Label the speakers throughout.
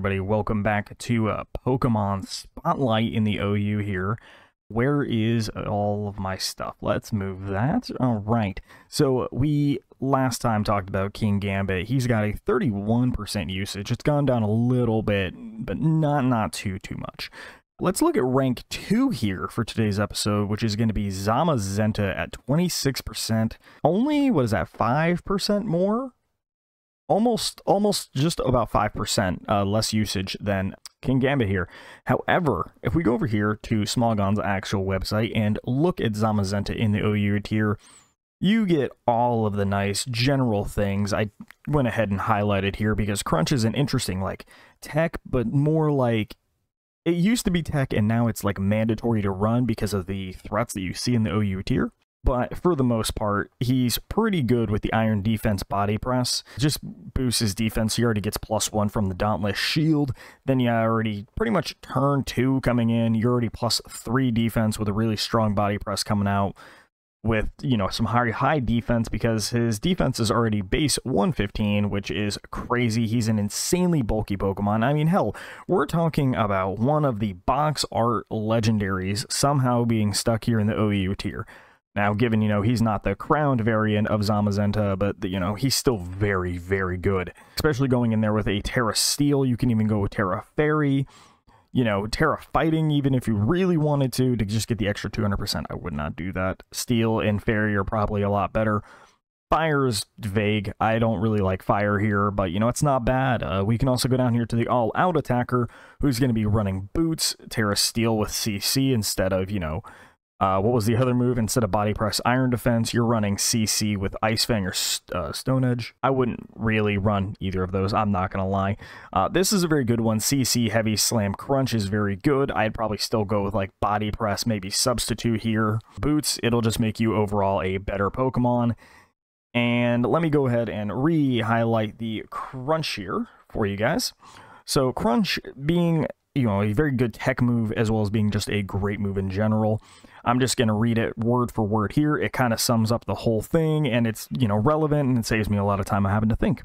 Speaker 1: everybody? Welcome back to Pokemon Spotlight in the OU here. Where is all of my stuff? Let's move that. All right. So we last time talked about King Gambit. He's got a 31% usage. It's gone down a little bit, but not too much. Let's look at rank 2 here for today's episode, which is going to be Zamazenta at 26%. Only, what is that, 5% more? Almost just about 5% less usage than King Gambit here. However, if we go over here to Smogon's actual website and look at Zamazenta in the OU tier, you get all of the nice general things. I went ahead and highlighted here because Crunch is an interesting like tech, but more like it used to be tech and now it's like mandatory to run because of the threats that you see in the OU tier. But for the most part, he's pretty good with the Iron Defense Body Press. Just boosts his defense. He already gets +1 from the Dauntless Shield. Then you already pretty much turn 2 coming in. You're already +3 defense with a really strong Body Press coming out with, you know, some high defense because his defense is already base 115, which is crazy. He's an insanely bulky Pokemon. I mean, hell, we're talking about one of the box art legendaries somehow being stuck here in the OU tier. Now, given, you know, he's not the crowned variant of Zamazenta, but, you know, he's still very, very good. Especially going in there with a Terra Steel. You can even go with Terra Fairy. You know, Terra Fighting, even if you really wanted to just get the extra 200%. I would not do that. Steel and Fairy are probably a lot better. Fire's vague. I don't really like Fire here, but, you know, it's not bad. We can also go down here to the All-Out Attacker, who's going to be running Boots, Terra Steel with CC instead of, you know, what was the other move? Instead of Body Press Iron Defense, you're running CC with Ice Fang or Stone Edge. I wouldn't really run either of those, I'm not going to lie. This is a very good one. CC Heavy Slam Crunch is very good. I'd probably still go with like Body Press, maybe Substitute here. Boots, it'll just make you overall a better Pokemon. And let me go ahead and re-highlight the Crunch here for you guys. So Crunch being, you know, a very good tech move as well as being just a great move in general. I'm just going to read it word for word here. It kind of sums up the whole thing, and it's, you know, relevant, and it saves me a lot of time having to think.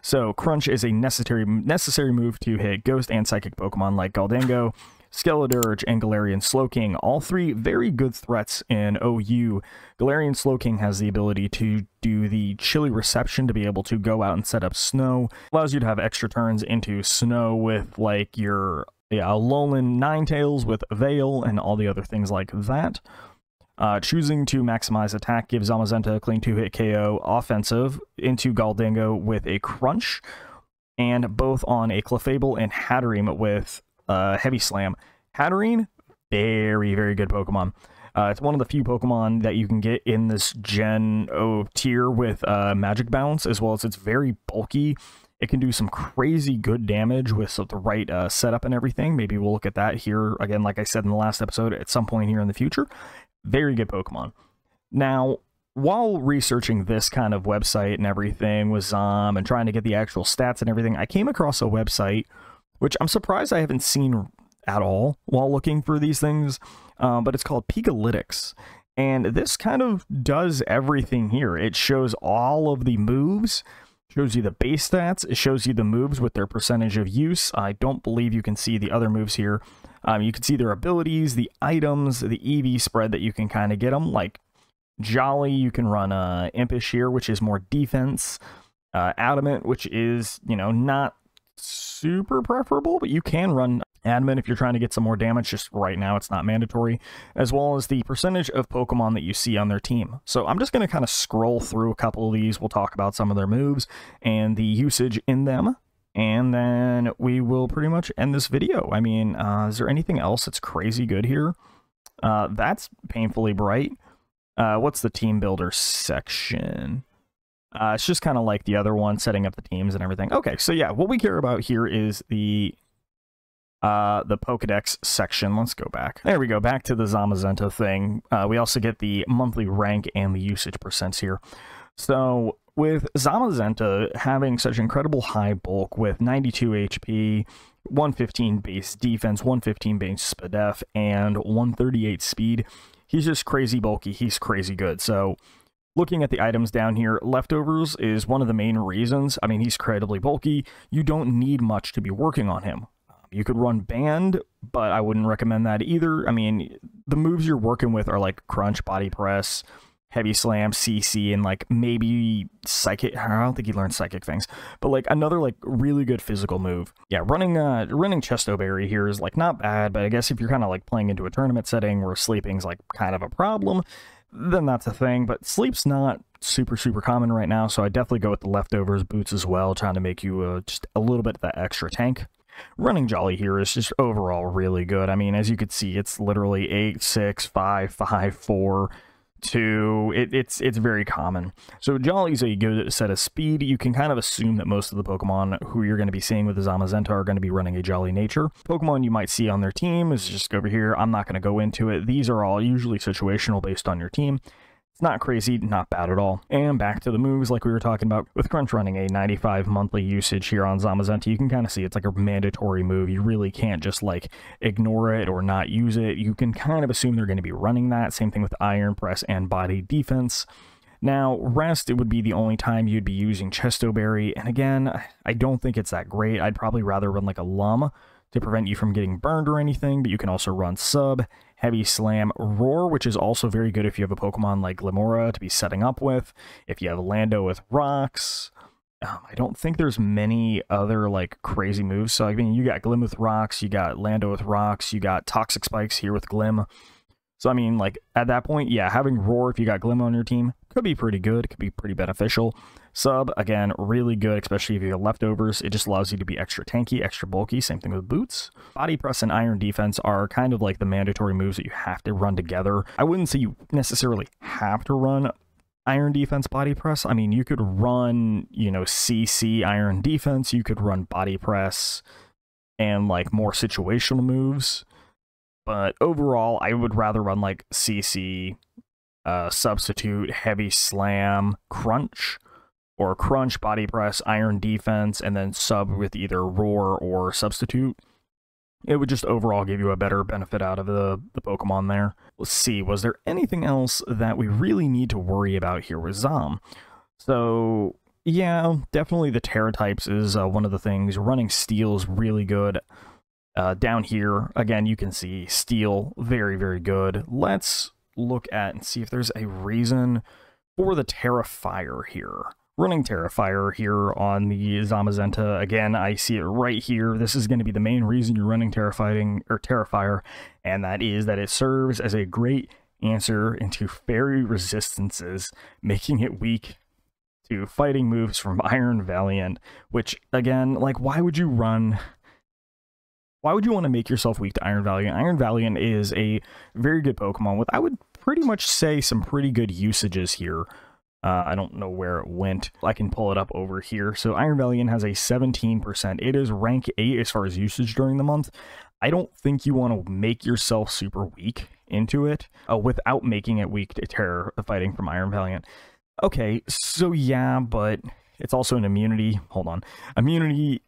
Speaker 1: So, Crunch is a necessary move to hit Ghost and Psychic Pokemon like Gholdengo, Skeledirge, and Galarian Slowking. All three very good threats in OU. Galarian Slowking has the ability to do the Chilly Reception to be able to go out and set up snow. Allows you to have extra turns into snow with, like, your Alolan Ninetales with Veil and all the other things like that. Choosing to maximize attack gives Zamazenta a clean 2-hit KO offensive into Gholdengo with a Crunch, and both on a Clefable and Hatterene with Heavy Slam. Hatterene, very, very good Pokemon. It's one of the few Pokemon that you can get in this Gen O tier with Magic Bounce, as well as it's very bulky. It can do some crazy good damage with the right setup and everything. Maybe we'll look at that here, again, like I said in the last episode, at some point here in the future. Very good Pokemon. Now, while researching this kind of website and everything with Zam and trying to get the actual stats and everything, I came across a website, which I'm surprised I haven't seen at all while looking for these things, but it's called Pikalytics. And this kind of does everything here. It shows all of the moves, shows you the base stats, it shows you the moves with their percentage of use. I don't believe you can see the other moves here. You can see their abilities, the items, the EV spread that you can kind of get them. Like Jolly, you can run Impish here, which is more defense. Adamant, which is, you know, not super preferable, but you can run Adamant if you're trying to get some more damage. Just right now it's not mandatory, as well as the percentage of Pokemon that you see on their team. So I'm just going to kind of scroll through a couple of these. We'll talk about some of their moves and the usage in them, and then we will pretty much end this video. I mean, is there anything else that's crazy good here? That's painfully bright. What's the team builder section? It's just kind of like the other one, setting up the teams and everything. Okay, so yeah, what we care about here is the Pokedex section. Let's go back. There we go, back to the Zamazenta thing. We also get the monthly rank and the usage percents here. So with Zamazenta having such incredible high bulk with 92 HP, 115 base defense, 115 base SPDF, and 138 speed, he's just crazy bulky. He's crazy good. So Looking at the items down here, Leftovers is one of the main reasons. I mean, he's incredibly bulky. You don't need much to be working on him. You could run Band, but I wouldn't recommend that either. I mean, the moves you're working with are like Crunch, Body Press, Heavy Slam, CC, and like maybe Psychic. I don't think he learned Psychic things, but like another like really good physical move. Yeah, running Chesto Berry here is like not bad, but I guess if you're kind of like playing into a tournament setting where sleeping's like kind of a problem, then that's a thing. But sleep's not super common right now, so I definitely go with the Leftovers boots as well, trying to make you just a little bit of that extra tank. Running Jolly here is just overall really good. I mean, as you can see, it's literally 8, 6, 5, 5, 4, 2. It's very common. So Jolly's a good set of speed. You can kind of assume that most of the Pokemon who you're going to be seeing with the Zamazenta are going to be running a Jolly nature. Pokemon you might see on their team is just over here. I'm not going to go into it. These are all usually situational based on your team. It's not crazy, not bad at all. And back to the moves like we were talking about. With Crunch running a 95 monthly usage here on Zamazenta, you can kind of see it's like a mandatory move. You really can't just like ignore it or not use it. You can kind of assume they're going to be running that. Same thing with Iron Press and Body Defense. Now, Rest, it would be the only time you'd be using Chesto Berry. And again, I don't think it's that great. I'd probably rather run like a Lum to prevent you from getting burned or anything, but you can also run Sub, Heavy Slam, Roar, which is also very good if you have a Pokemon like Glimmora to be setting up with, if you have Lando with Rocks. I don't think there's many other like crazy moves, so I mean, you got Glim with Rocks, you got Lando with Rocks, you got Toxic Spikes here with Glim. So I mean, like, at that point, yeah, having Roar if you got Glim on your team could be pretty good, could be pretty beneficial. Sub, again, really good, especially if you have Leftovers. It just allows you to be extra tanky, extra bulky. Same thing with Boots. Body Press and Iron Defense are kind of like the mandatory moves that you have to run together. I wouldn't say you necessarily have to run Iron Defense, Body Press. I mean, you could run, you know, CC, Iron Defense. You could run Body Press and, like, more situational moves. But overall, I would rather run, like, CC, Substitute, Heavy Slam, Crunch, or Crunch, Body Press, Iron Defense, and then Sub with either Roar or Substitute. It would just overall give you a better benefit out of the Pokemon there. Let's see, was there anything else that we really need to worry about here with Zam? So, yeah, definitely the Terra types is one of the things. Running Steel is really good. Down here, again, you can see Steel, very good. Let's look at and see if there's a reason for the Terra Fire here. Running Terra Fire here on the Zamazenta, again, I see it right here. This is going to be the main reason you're running Terra Fire, and that is that it serves as a great answer into fairy resistances, making it weak to fighting moves from Iron Valiant, which, again, like, why would you want to make yourself weak to Iron Valiant? Iron Valiant is a very good Pokemon with, I would pretty much say, some pretty good usages here. I don't know where it went. I can pull it up over here. So Iron Valiant has a 17%. It is rank 8 as far as usage during the month. I don't think you want to make yourself super weak into it without making it weak to Terra fighting from Iron Valiant. Okay, so yeah, but it's also an immunity. Hold on. Immunity,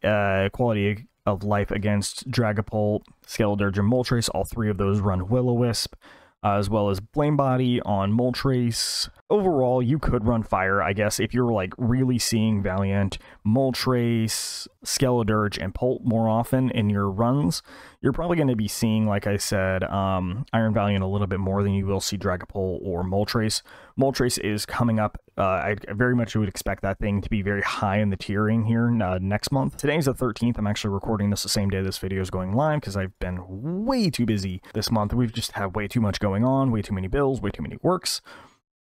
Speaker 1: quality of life against Dragapult, Skeledirge, and Moltres. All three of those run Will-O-Wisp, as well as Blame Body on Moltres. Overall, you could run Fire, I guess, if you're like really seeing Valiant, Moltres, Skeledirge, and Pult more often in your runs. You're probably going to be seeing, like I said, Iron Valiant a little bit more than you will see Dragapult or Moltres. Moltres is coming up. I very much would expect that thing to be very high in the tiering here next month. Today's the 13th. I'm actually recording this the same day this video is going live because I've been way too busy this month. We've just had way too much going on, way too many bills, way too many works.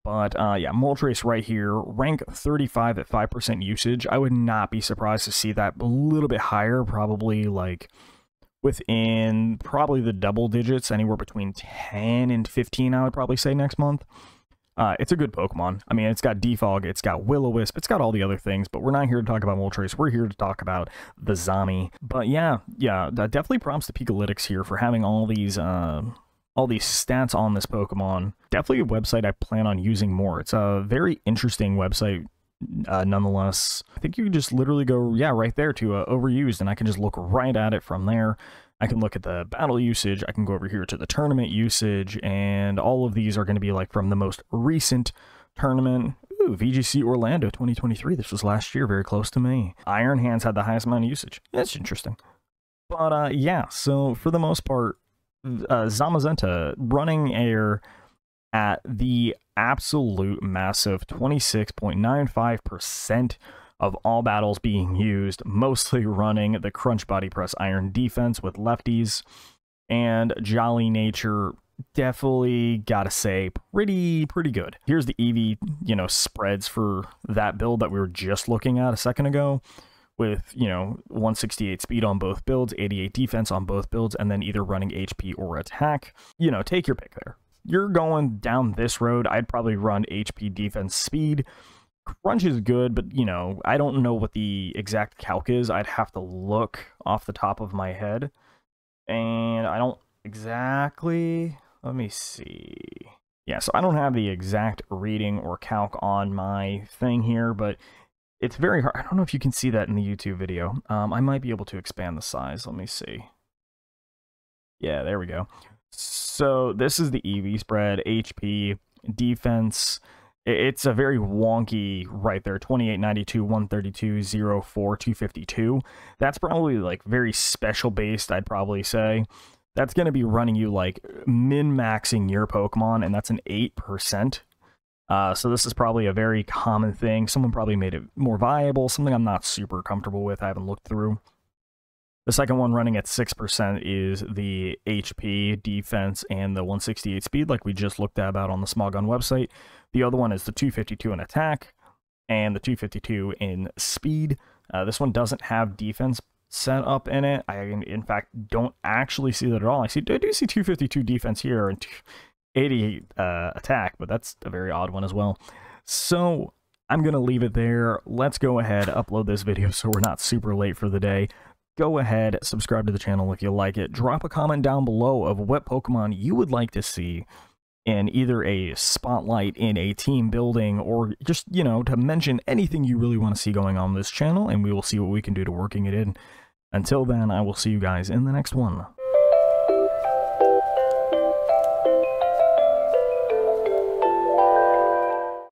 Speaker 1: But yeah, Moltres right here, rank 35 at 5% usage. I would not be surprised to see that a little bit higher, probably like within probably the double digits, anywhere between 10 and 15, I would probably say next month. It's a good Pokemon. I mean, it's got Defog, it's got Will-O-Wisp, it's got all the other things, but we're not here to talk about Moltres. We're here to talk about the Zami. But yeah, definitely props to Pikalytics here for having all these stats on this Pokemon. Definitely a website I plan on using more. It's a very interesting website, nonetheless. I think you can just literally go, yeah, right there to Overused, and I can just look right at it from there. I can look at the battle usage, I can go over here to the tournament usage, and all of these are going to be like from the most recent tournament. Ooh, VGC Orlando 2023. This was last year, very close to me. Iron Hands had the highest amount of usage. That's interesting. But yeah, so for the most part, Zamazenta running air at the absolute massive 26.95% of all battles being used, mostly running the Crunch Body Press Iron defense with lefties, and Jolly Nature, definitely gotta say, pretty good. Here's the EV, spreads for that build that we were just looking at a second ago, with, 168 speed on both builds, 88 defense on both builds, and then either running HP or attack. Take your pick there. You're going down this road, I'd probably run HP, defense, speed. Crunch is good, but, I don't know what the exact calc is. I'd have to look off the top of my head. And I don't exactly... Let me see. Yeah, so I don't have the exact reading or calc on my thing here, but it's very hard. I don't know if you can see that in the YouTube video. I might be able to expand the size. Let me see. Yeah, there we go. So this is the EV spread, HP, defense. It's a very wonky right there. 28, 92, 132, 0, 4, 252. That's probably like very special based, I'd probably say. That's going to be running you like min-maxing your Pokemon, and that's an 8%. So this is probably a very common thing. Someone probably made it more viable, something I'm not super comfortable with. I haven't looked through. The second one running at 6% is the HP, defense, and the 168 speed, like we just looked at about on the Smogon website. The other one is the 252 in attack, and the 252 in speed. This one doesn't have defense set up in it. I, in fact, don't actually see that at all. I do see 252 defense here and 88 attack, but that's a very odd one as well. So I'm going to leave it there. Let's go ahead, upload this video so we're not super late for the day. Go ahead, subscribe to the channel if you like it. Drop a comment down below of what Pokemon you would like to see in either a spotlight, in a team building, or just, to mention anything you really want to see going on this channel, and we will see what we can do to working it in. Until then, I will see you guys in the next one.